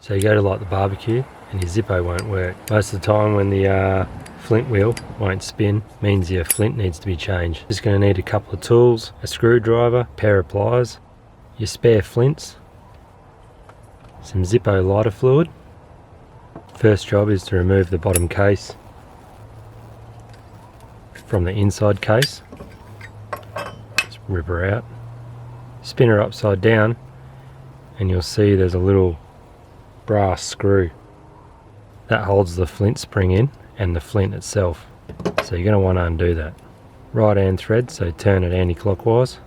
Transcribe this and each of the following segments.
So you go to light the barbecue and your Zippo won't work. Most of the time when the flint wheel won't spin, means your flint needs to be changed. Just going to need a couple of tools, a screwdriver, a pair of pliers, your spare flints, some Zippo lighter fluid. First job is to remove the bottom case from the inside case. Just rip her out. Spin her upside down and you'll see there's a little brass screw that holds the flint spring in and the flint itself. So you're going to want to undo that. Right hand thread, so turn it anti-clockwise.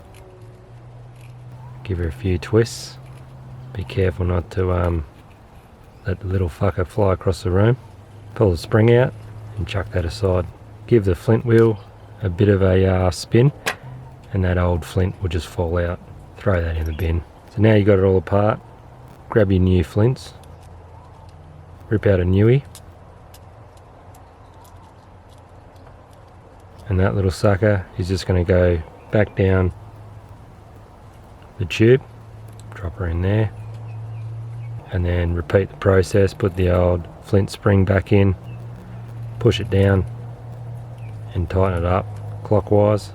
Give her a few twists. Be careful not to let the little fucker fly across the room. Pull the spring out and chuck that aside. Give the flint wheel a bit of a spin and that old flint will just fall out. Throw that in the bin. So now you got it all apart. Grab your new flints. Rip out a newie. And that little sucker is just going to go back down the tube. Drop her in there. And then repeat the process. Put the old flint spring back in. Push it down. And tighten it up clockwise.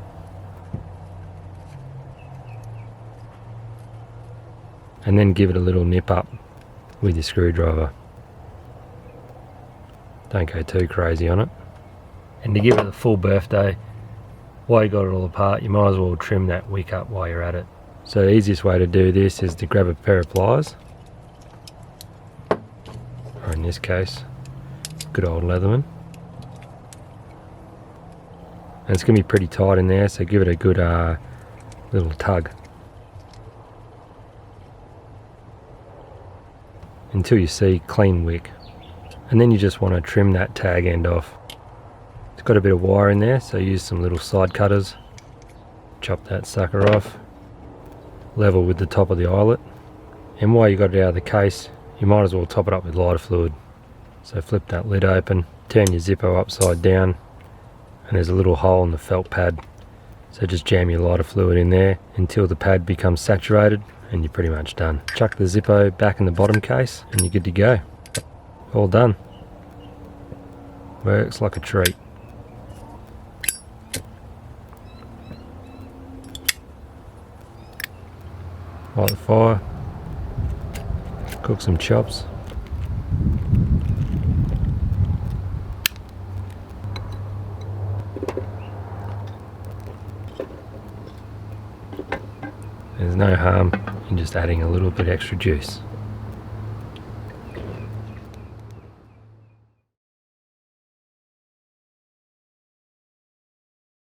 And then give it a little nip up with your screwdriver. Don't go too crazy on it. And to give it the full birthday, while you got it all apart, you might as well trim that wick up while you're at it. So the easiest way to do this is to grab a pair of pliers, or in this case, good old Leatherman. And it's going to be pretty tight in there, so give it a good little tug until you see clean wick. And then you just want to trim that tag end off. It's got a bit of wire in there, so use some little side cutters. Chop that sucker off. Level with the top of the eyelet. And while you got it out of the case, you might as well top it up with lighter fluid. So flip that lid open, turn your Zippo upside down, and there's a little hole in the felt pad. So just jam your lighter fluid in there until the pad becomes saturated and you're pretty much done. Chuck the Zippo back in the bottom case and you're good to go. All done. Works like a treat. Light the fire. Cook some chops. There's no harm in just adding a little bit extra juice.